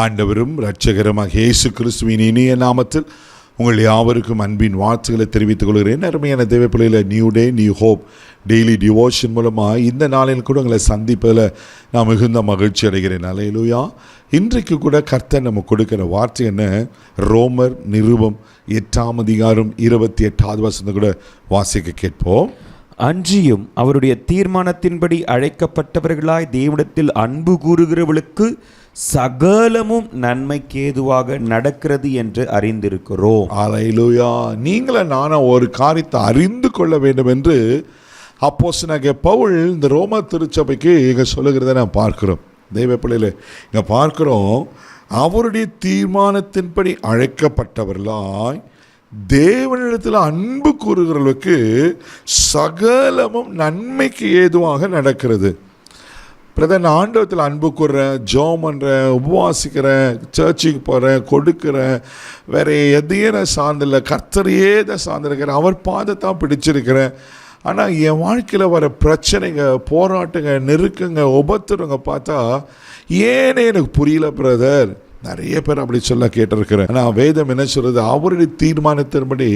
ஆண்டவரும் இரட்சகருமாக இயேசு கிறிஸ்துவின் இனிய நாமத்தில் உங்கள் யாவருக்கும் அன்பின் வாழ்த்துக்களை தெரிவித்துக் கொள்கிறேன். அருமையான தேவ பிள்ளைகளை new day new hope daily devotion மூலமாக இந்த நாளில் கூட உங்களை சந்திப்பதில் நான் மிகுந்த மகிழ்ச்சி அடைகிறேன். அல்லேலூயா. இன்றைக்கு கூட கர்த்தர் நம்ம கொடுக்கிற வார்த்தை என்ன? ரோமர் நிருபம் 8ஆம் அதிகாரம் 28வது வசனத்தை கூட வாசிக்க கேட்போம். அன்றியும் அவருடைய தீர்மானத்தின்படி அழைக்கப்பட்டவர்களாய் தேவனிடத்தில் அன்பு கூறுகிறவர்களுக்கு சகலமும் நன்மைக்கு ஏதுவாக நடக்கிறது என்று அறிந்திருக்கிறோம். அல்லேலூயா. நீங்கள நானும் ஒரு காரியத்தை அறிந்து கொள்ள வேண்டும் என்று அப்போஸ்தலனாகிய பவுல் இந்த ரோம திருச்சபைக்கு இங்கே சொல்லுகிறத நான் பார்க்கிறோம். தெய்வ பிள்ளைகளே, இங்கே பார்க்கிறோம், அவருடைய தீர்மானத்தின்படி அழைக்கப்பட்டவர்களாய் தேவனிடத்தில் அன்பு கூறுகிறவர்களுக்கு சகலமும் நன்மைக்கு ஏதுவாக நடக்கிறது. பிரதர், நான் ஆண்டவத்தில் அன்பு கூறுறேன், ஜெபம் பண்ணுறேன், உபவாசிக்கிறேன், சர்ச்சுக்கு போகிறேன், கொடுக்குறேன், வேறு எதையும் நான் சார்ந்தில்லை, கர்த்தரையே தான் சார்ந்திருக்கிறேன், அவர் பாதத்தான் பிடிச்சிருக்கிறேன். ஆனால் என் வாழ்க்கையில் வர பிரச்சனைங்க, போராட்டங்க, நெருக்கங்க, உபத்திரங்க பார்த்தா ஏனே எனக்கு புரியல பிரதர். நிறைய பேர் அப்படி சொல்ல கேட்டிருக்கிறேன். ஆனால் வேதம் என்ன சொல்கிறது? அவருடைய தீர்மானத்தின்படி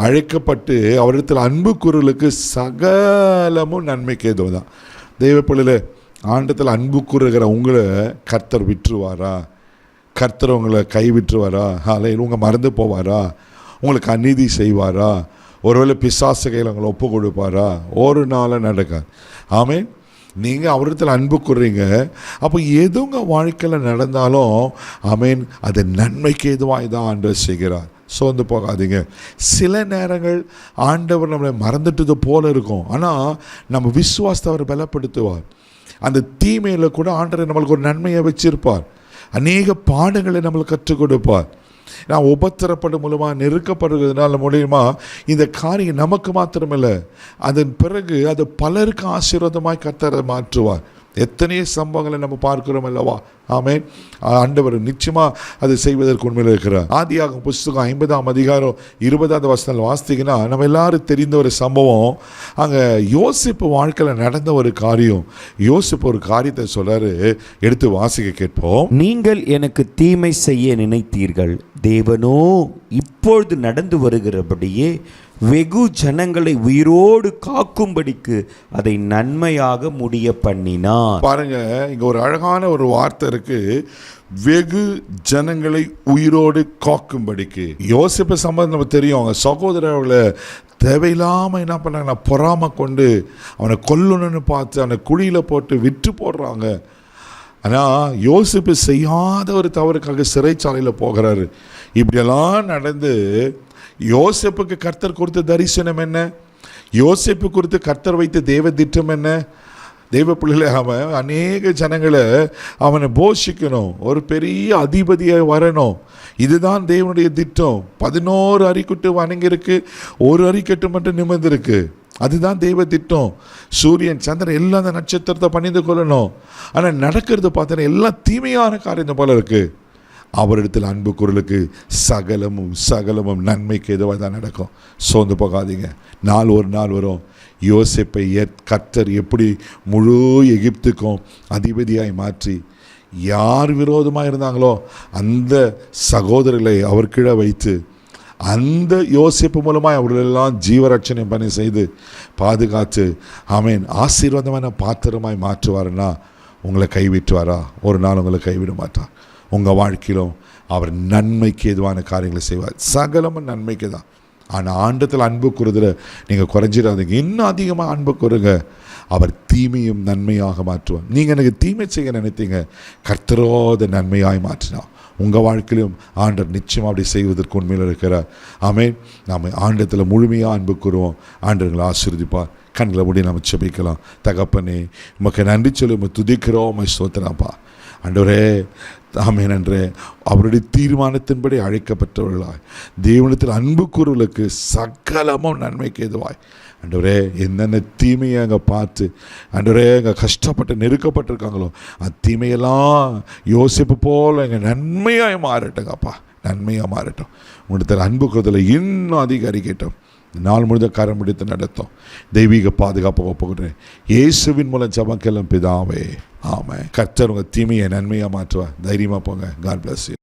அழைக்கப்பட்டு அவரிடத்தில் அன்பு கூறுகளுக்கு சகலமும் நன்மைக்கு ஏதுதான். தெய்வ பிள்ளைகளே, ஆண்டத்தில் அன்பு கூறுகிற உங்களை கர்த்தர் விட்டுருவாரா? கர்த்தர் உங்களை கைவிட்டுருவாரா? உங்கள் மறந்து போவாரா? உங்களுக்கு அநீதி செய்வாரா? ஒருவேளை பிசாசு கையில் உங்களை ஒப்பு கொடுப்பாரா? ஒரு நாள் நடக்காது. ஆமென். நீங்கள் அவரிடத்தில் அன்பு கூறுறீங்க, அப்போ எதுங்க வாழ்க்கையில் நடந்தாலும் ஆமென், அது நன்மைக்கு எதுவாக தான் ஆண்டவர் செய்கிறார். சோர்ந்து போகாதீங்க. சில நேரங்கள் ஆண்டவர் நம்மளை மறந்துட்டது போல இருக்கும், ஆனால் நம்ம விசுவாசத்தை அவர் பலப்படுத்துவார். அந்த தீமையில் கூட ஆண்டவர் நம்மளுக்கு ஒரு நன்மையை வச்சிருப்பார். அநேக பாடங்களை நம்மளுக்கு கற்றுக் கொடுப்பார். நான் உபத்திரப்படும் மூலமாக நெருக்கப்படுறதுனால மூலியமா இந்த காரியம் நமக்கு மாத்திரமில்லை, அதன் பிறகு அது பலருக்கு ஆசீர்வாதமாய் கர்த்தரை மாற்றுவார். எத்தனையோ சம்பவங்களை நம்ம பார்க்கிறோம் அல்லவா? ஆமென். ஆண்டவர் நிச்சயமாக அது செய்வதற்கு உண்மையில் இருக்கிறார். ஆதியாகமம் புஸ்தகம் 50ஆம் அதிகாரம் 20வது வசனம் வாசித்தீங்கன்னா நம்ம எல்லாரும் தெரிந்த ஒரு சம்பவம். அங்கே யோசிப்பு வாழ்க்கையில் நடந்த ஒரு காரியம். யோசிப்பு ஒரு காரியத்தை சொல்றாரு, எடுத்து வாசிக்க கேட்போம். நீங்கள் எனக்கு தீமை செய்ய நினைத்தீர்கள், தேவனோ இப்பொழுது நடந்து வருகிறபடியே வெகு ஜனங்களை உயிரோடு காக்கும்படிக்கு அதை நன்மையாக முடிய பண்ணினார். பாருங்க, இங்க ஒரு அழகான ஒரு வார்த்தை இருக்கு, வெகு ஜனங்களை உயிரோடு காக்கும்படிக்கு. யோசிப்பு சம்பந்தம் நமக்கு தெரியும். அவங்க சகோதரர்களை தேவையில்லாமல் என்ன பண்ணாங்கன்னா பொறாமை கொண்டு அவனை கொல்லணும்னு பார்த்து அவனை குழியில் போட்டு விற்று போடுறாங்க. ஆனால் யோசிப்பு செய்யாத ஒரு தவறுக்காக சிறைச்சாலையில் போகிறாரு. இப்படியெல்லாம் நடந்து யோசேப்புக்கு கர்த்தர் கொடுத்த தரிசனம் என்ன? யோசேப்பு குறித்து கர்த்தர் வைத்த தேவ திட்டம் என்ன? தெய்வ பிள்ளைகளை, அவன் அநேக ஜனங்களை அவனை போஷிக்கணும், ஒரு பெரிய அதிபதியாக வரணும். இதுதான் தேவனுடைய திட்டம். 11 அரிக்குட்டு வணங்கியிருக்கு, ஒரு அரிக்கட்டு மட்டும் நிமிர்ந்திருக்கு. அதுதான் தெய்வ திட்டம். சூரியன் சந்திரன் எல்லாம் அந்த நட்சத்திரத்தை பணிந்து கொள்ளணும். ஆனால் நடக்கிறது பார்த்தீங்கன்னா எல்லாம் தீமையான காரியம் போல இருக்கு. அவரிடத்தில் அன்பு குரலுக்கு சகலமும் சகலமும் நன்மைக்கு எதுவாக தான் நடக்கும். சோர்ந்து போகாதீங்க. நாள் ஒரு நாள் வரும். யோசேப்பை கர்த்தர் எப்படி முழு எகிப்துக்கும் அதிபதியாய் மாற்றி யார் விரோதமாக இருந்தாங்களோ அந்த சகோதரர்களை அவர் கீழே வைத்து அந்த யோசேப்பு மூலமாக அவர்களெல்லாம் ஜீவரட்சணை பண்ணி செய்து பாதுகாத்து ஆமென் ஆசீர்வாதமான பாத்திரமாய் மாற்றுவாருன்னா உங்களை கைவிட்டுவாரா? ஒரு நாள் உங்களை கைவிட மாட்டார். உங்கள் வாழ்க்கையிலும் அவர் நன்மைக்கு எதுவான காரியங்களை செய்வார். சகலமும் நன்மைக்கு தான். ஆனால் ஆண்டத்தில் அன்பு கூறுதல நீங்கள் குறைஞ்சிடாதீங்க. இன்னும் அதிகமாக அன்பு கூறுங்க. அவர் தீமையும் நன்மையாக மாற்றுவார். நீங்கள் எனக்கு தீமை செய்ய நினைத்தீங்க, கர்த்தரோத நன்மையாய் மாற்றினா உங்கள் வாழ்க்கையிலும் ஆண்டவர் நிச்சயமாக அப்படி செய்வதற்கு உண்மையில் இருக்கிறார். ஆமென். நாம் ஆண்டத்தில் முழுமையாக அன்பு கூறுவோம். ஆண்டவர்களை ஆசீர்வதிப்பார். கண்களை மூடி நம்ம செபிக்கலாம். தகப்பனே, உமக்கு நன்றி சொல்லி உம்மை துதிக்கிறோம், உம்மை ஸ்தோத்திரப்பா. ஆண்டவரே, ஆமென். நன்றே, அவருடைய தீர்மானத்தின்படி அழைக்கப்பட்டவர்களாய் தேவனிடத்தில் அன்பு கூறுவர்களுக்கு சகலமும் நன்மைக்கு எதுவாய் ஆண்டவரே, என்னென்ன தீமையை அங்கே பார்த்து ஆண்டவரே அங்கே கஷ்டப்பட்டு நெருக்கப்பட்டிருக்காங்களோ அந்த தீமையெல்லாம் யோசிப்பு போல் எங்கள் நன்மையாக மாறட்டுங்கப்பா. நன்மையாக மாறட்டும். உங்களிடத்தில் அன்பு கூறுதலை இன்னும் அதிகரிக்கட்டும். நாள் முழுத கரம் பிடித்து நடத்தும். தெய்வீக பாதுகாப்பு ஒப்புக்கிறேன் இயேசுவின் மூலம் ஜெபம் கேளும் பிதாவே, ஆமென். கர்த்தர் உங்கள் தீமையை நன்மையாக மாற்றுவார். தைரியமாக போங்க. God bless you.